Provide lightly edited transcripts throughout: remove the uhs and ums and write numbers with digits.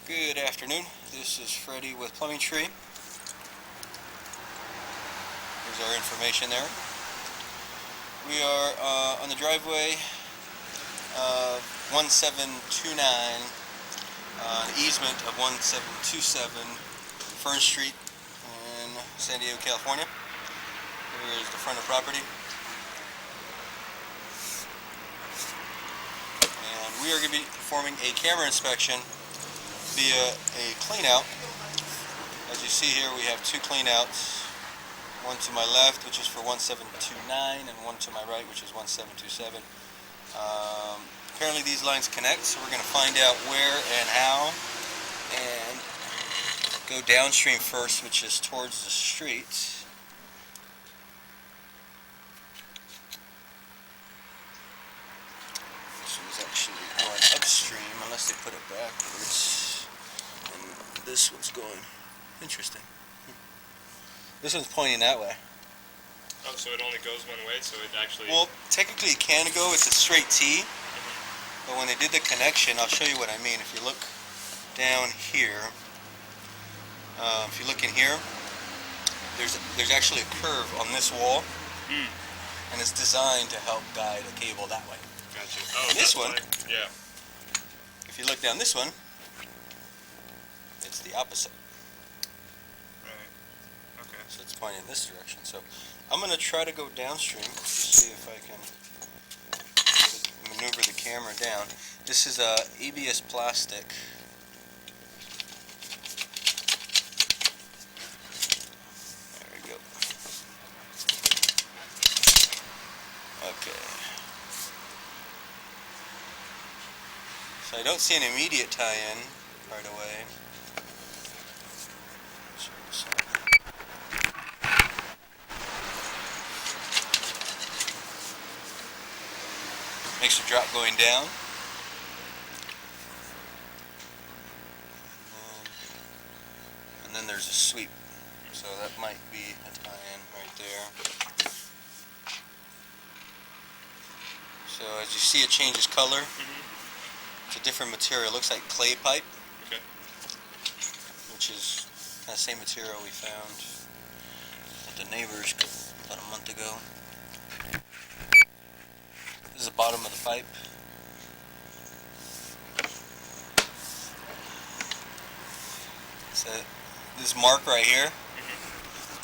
Good afternoon. This is Freddie with Plumbing Tree. Here's our information there. We are on the driveway of 1729, easement of 1727 Fern Street in San Diego, California. Here's the front of the property. And we are going to be performing a camera inspection via a clean out. As you see here, we have two clean outs. One to my left, which is for 1729, and one to my right, which is 1727. Apparently these lines connect, so we're going to find out where and how, and go downstream first, which is towards the street. This one's actually going upstream, unless they put it backwards. And this one's going, interesting. This one's pointing that way. Oh, so it only goes one way, so it actually... Well, technically it can go, it's a straight T, but when they did the connection, I'll show you what I mean. If you look down here, if you look in here, there's actually a curve on this wall, and it's designed to help guide a cable that way. Gotcha. Oh, And this one, yeah. if you look down this one, it's the opposite. Right. Okay. So it's pointing in this direction. So I'm going to try to go downstream to see if I can maneuver the camera down. This is ABS plastic. There we go. Okay. So I don't see an immediate tie-in right away. Makes a drop going down. And then there's a sweep. So that might be a tie-in right there. So as you see, it changes color. It's a different material. It looks like clay pipe. Okay. Which is that same material we found at the neighbor's about a month ago. This is the bottom of the pipe. So this mark right here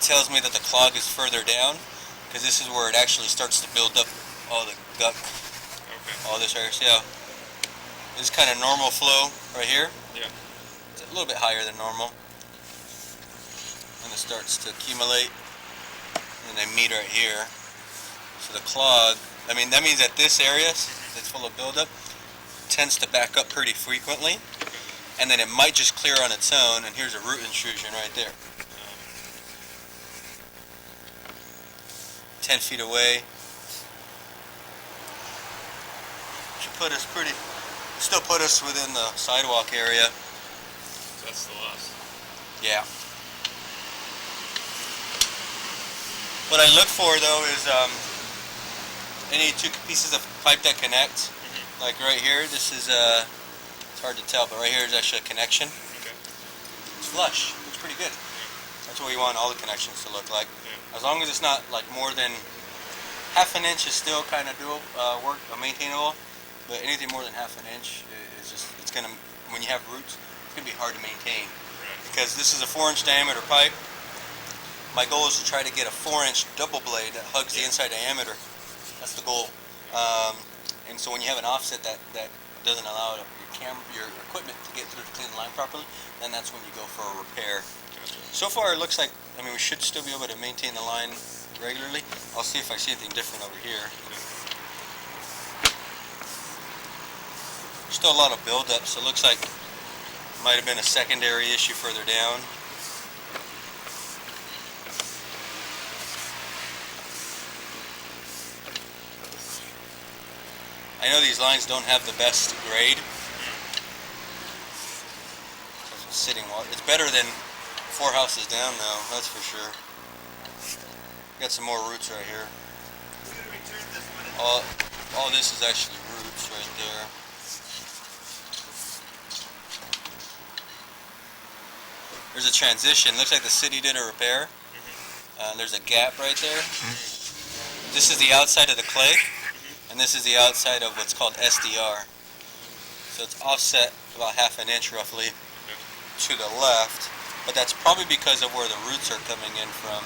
tells me that the clog is further down, because this is where it actually starts to build up all the guck. Okay. All this right here. See how this is kind of normal flow right here? Yeah. It's a little bit higher than normal. And it starts to accumulate, and they meet right here. So the clog, I mean, that means that this area that's full of buildup tends to back up pretty frequently, and then it might just clear on its own, and here's a root intrusion right there. 10 feet away. Should put us still put us within the sidewalk area. So that's the loss. Yeah. What I look for though is any two pieces of pipe that connect. Like right here, this is it's hard to tell, but right here is actually a connection. Okay. It's flush. Looks pretty good. That's what we want all the connections to look like. As long as it's not like more than half an inch is still kind of maintainable, but anything more than half an inch is just, it's gonna, when you have roots, it's gonna be hard to maintain. Because this is a 4-inch diameter pipe. My goal is to try to get a 4-inch double blade that hugs the inside diameter. That's the goal. And so when you have an offset that doesn't allow your equipment to get through to clean the line properly, then that's when you go for a repair. So far it looks like, I mean, we should still be able to maintain the line regularly. I'll see if I see anything different over here. Still a lot of buildup, so it looks like it might have been a secondary issue further down. I know these lines don't have the best grade. Sitting water. It's better than 4 houses down though, that's for sure. Got some more roots right here. All this is actually roots right there. there's a transition. Looks like the city did a repair. There's a gap right there. This is the outside of the clay, and this is the outside of what's called SDR. So it's offset about half an inch roughly to the left, but that's probably because of where the roots are coming in from.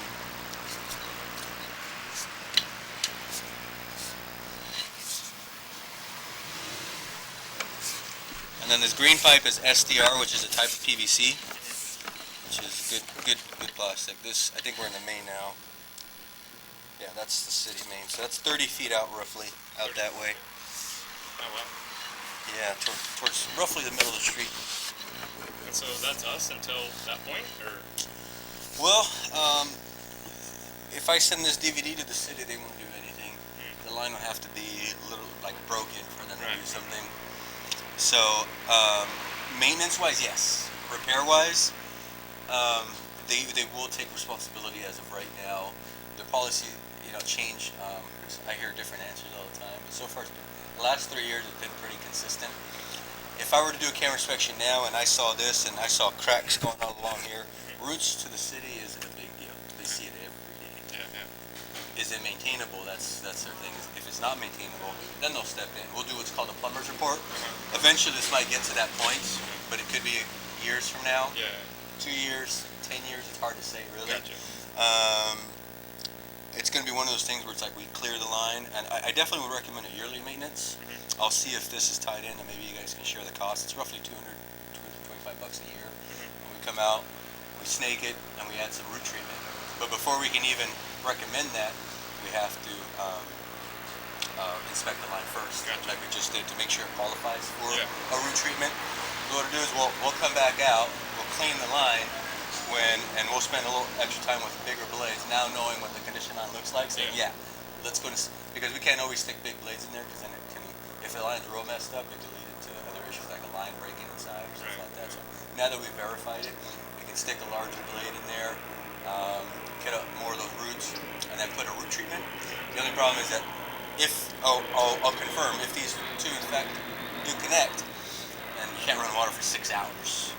And then this green pipe is SDR, which is a type of PVC, which is good plastic. This, I think we're in the main now. Yeah, that's the city main. So that's 30 feet out roughly, out that way. Oh wow. Yeah, towards roughly the middle of the street. And so that's us until that point, or? Well, if I send this DVD to the city, they won't do anything. The line will have to be a little like broken for them to do something. So, maintenance-wise, yes. Repair-wise, they will take responsibility as of right now. Their policy, change. I hear different answers all the time, but so far, the last 3 years have been pretty consistent. If I were to do a camera inspection now and I saw this and I saw cracks going all along here, roots to the city isn't a big deal. They see it every day. Yeah. Is it maintainable? That's their thing. If it's not maintainable, then they'll step in. We'll do what's called a plumber's report. Eventually, this might get to that point, but it could be years from now. Yeah. 2 years, 10 years. It's hard to say, really. Gotcha. It's going to be one of those things where it's like we clear the line, and I definitely would recommend a yearly maintenance. I'll see if this is tied in, and maybe you guys can share the cost. It's roughly $225 a year. When we come out, we snake it, and we add some root treatment. But before we can even recommend that, we have to inspect the line first, like we just did, to make sure it qualifies for a root treatment. So what we'll do is we'll come back out, we'll clean the line, and we'll spend a little extra time with bigger blades, now knowing what the condition line looks like, saying, let's go to, because we can't always stick big blades in there, because then it can, if the line's real messed up, it can lead into other issues like a line breaking inside or something like that. So now that we've verified it, we can stick a larger blade in there, get up more of those roots, and then put a root treatment. The only problem is that if, I'll confirm, if these two in fact do connect, then you can't run water for 6 hours.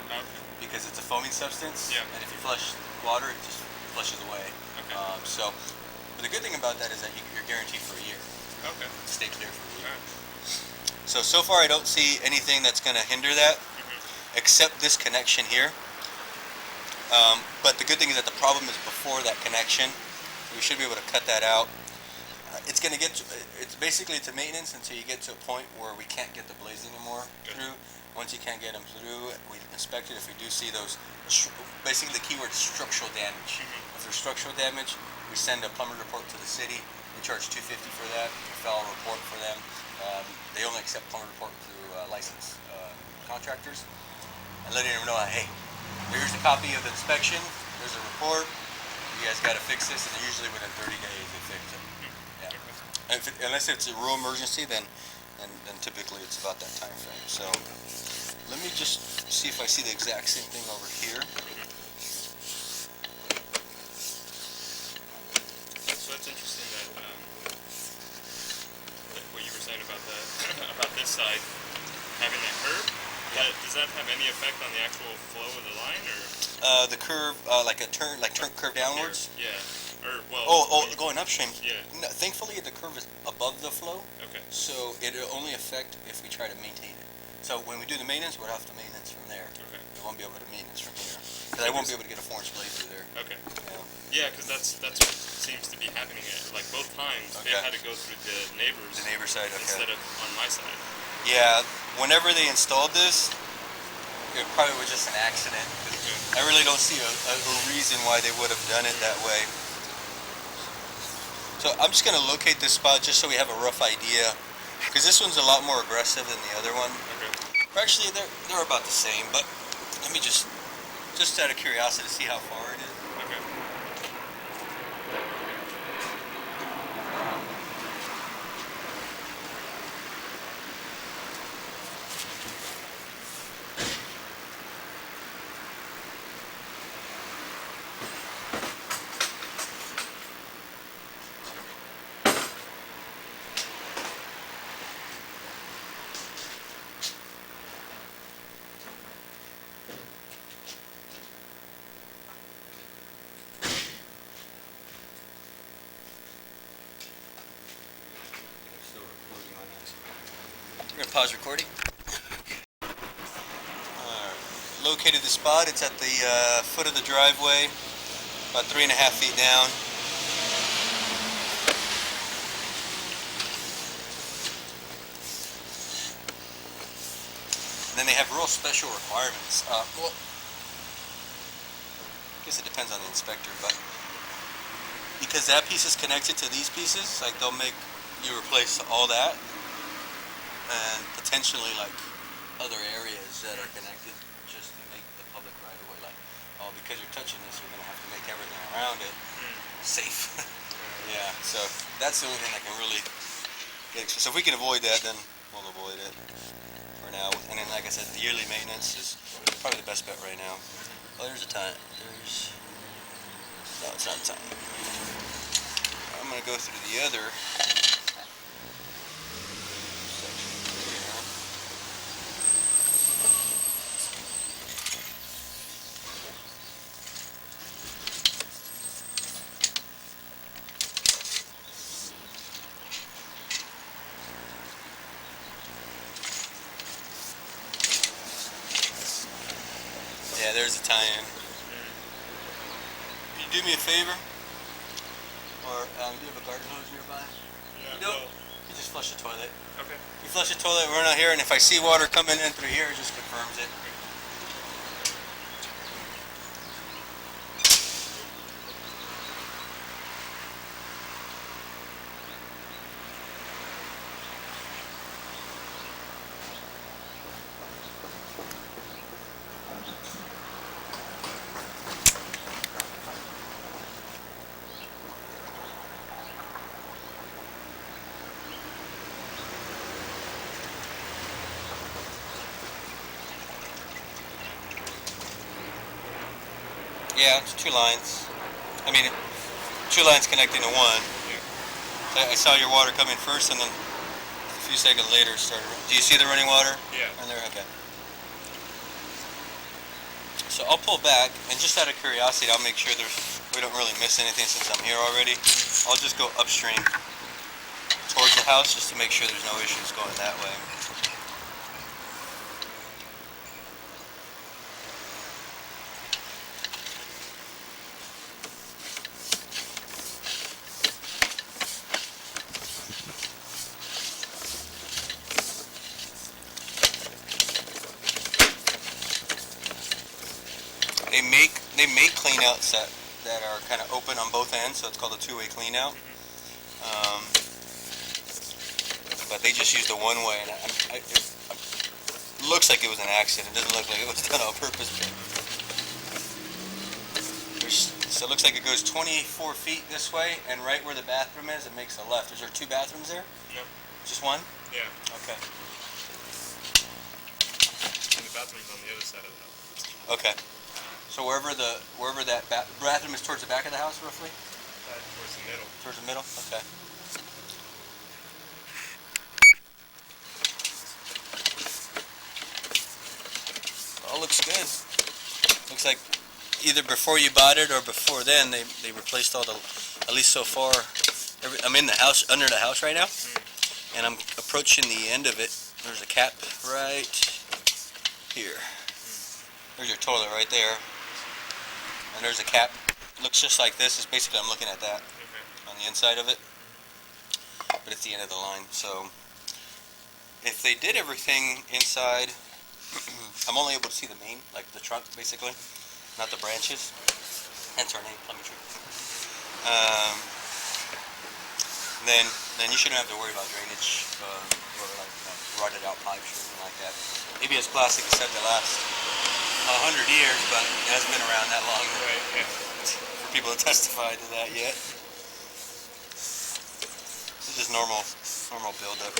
Because it's a foaming substance, and if you flush water, it just flushes away. But the good thing about that is that you're guaranteed for a year. Stay clear for a year. So far I don't see anything that's going to hinder that, except this connection here. But the good thing is that the problem is before that connection. We should be able to cut that out. It's going to get, it's basically to maintenance until you get to a point where we can't get the blades anymore through. Once you can't get them through, we inspect it. If we do see those, basically the keyword is structural damage. If there's structural damage, we send a plumber report to the city. We charge $250 for that. We file a report for them. They only accept plumber report through licensed contractors, and letting them know, hey, here's a copy of the inspection. There's a report. You guys got to fix this, and usually within 30 days they fix it. Unless it's a real emergency, then typically it's about that time frame. So let me just see if I see the exact same thing over here. So that's interesting that what you were saying about the about this side having that curve. Does that have any effect on the actual flow of the line, or the curve, like a turn curve downwards? Yeah. Or, well, going upstream. Yeah. No, thankfully, the curve is above the flow. Okay. So it'll only affect if we try to maintain it. So when we do the maintenance, we'll have to maintenance from there. Okay. We won't be able to maintenance from here. Because I won't be able to get a 4-inch blade through there. Okay. Yeah, because that's what seems to be happening. Like both times, they had to go through the neighbors. The neighbor side, instead of on my side. Yeah. Whenever they installed this, it probably was just an accident. I really don't see a reason why they would have done it that way. So I'm just going to locate this spot just so we have a rough idea, because this one's a lot more aggressive than the other one. Or actually, they're about the same, but let me just out of curiosity to see how far it is. pause recording. Located the spot. It's at the foot of the driveway, about 3.5 feet down. And then they have real special requirements. Well, I guess it depends on the inspector, but because that piece is connected to these pieces, like they'll make you replace all that, and potentially like other areas that are connected, just to make the public right away. Like, oh, because you're touching this, you're gonna have to make everything around it safe. Yeah. So that's the only thing that can really get. So if we can avoid that, then we'll avoid it for now. And then, like I said, the yearly maintenance is probably the best bet right now. Oh, there's a time. No, it's not time. I'm gonna go through the other section here. Yeah, there's a tie-in. Can you do me a favor? Or do you have a garden hose nearby? Yeah, You don't? You just flush the toilet. Okay. You flush the toilet, we're not here, and if I see water coming in through here, it just confirms it. Yeah, it's 2 lines. I mean, 2 lines connecting to one. Yeah. I saw your water come in first, and then a few seconds later it started. Do you see the running water? Yeah. In there? Okay. So I'll pull back, and just out of curiosity, I'll make sure we don't really miss anything since I'm here already. I'll just go upstream towards the house just to make sure there's no issues going that way. They make clean outs that are kind of open on both ends, so it's called a two-way clean out. But they just used the one way, and it looks like it was an accident. It doesn't look like it was done on purpose. So it looks like it goes 24 feet this way, and right where the bathroom is, it makes a left. Is there 2 bathrooms there? No. Just one? Yeah. Okay. And the bathroom's on the other side of the house. Okay. So wherever that bathroom is towards the back of the house, roughly? Towards the middle. Towards the middle? Okay. All looks good. Looks like either before you bought it or before then they replaced all the, at least so far. I'm in the house, under the house right now, and I'm approaching the end of it. There's a cap right here. There's your toilet right there. And there's a cap. It looks just like this. It's basically, I'm looking at that on the inside of it. But it's the end of the line. So if they did everything inside, I'm only able to see the main, like the trunk basically, not the branches. Hence our name, Plummetry. Then you shouldn't have to worry about drainage or like rotted out pipes or anything like that. ABS plastic is said to last 100 years, but it hasn't been around that long for people to testify to that yet. This is just normal buildup.